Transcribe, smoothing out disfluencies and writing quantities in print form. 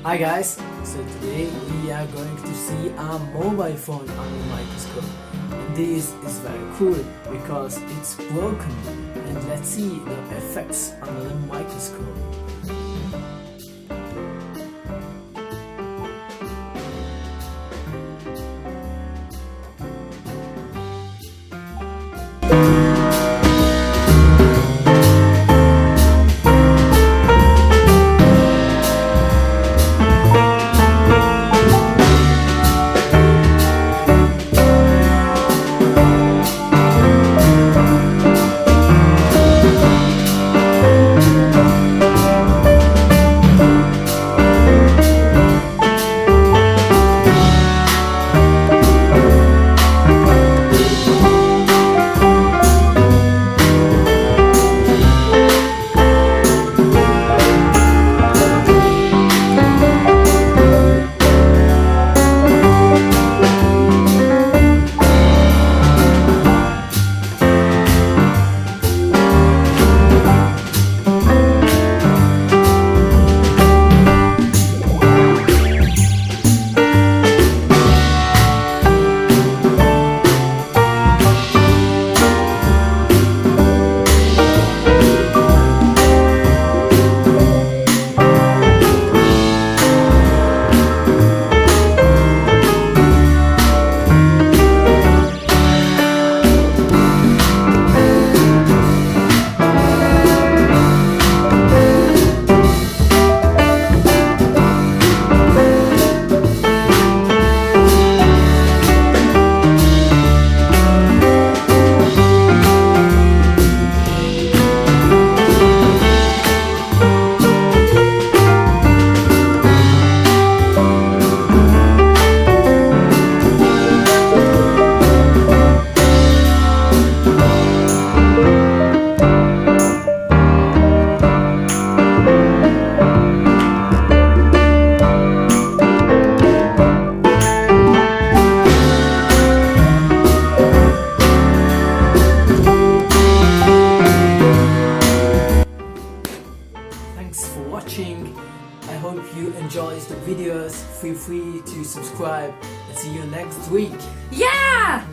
Hi guys, so today we are going to see a mobile phone under the microscope. And this is very cool because it's broken, and let's see the effects under the microscope. Thanks for watching. I hope you enjoyed the videos. Feel free to subscribe and see you next week. Yeah!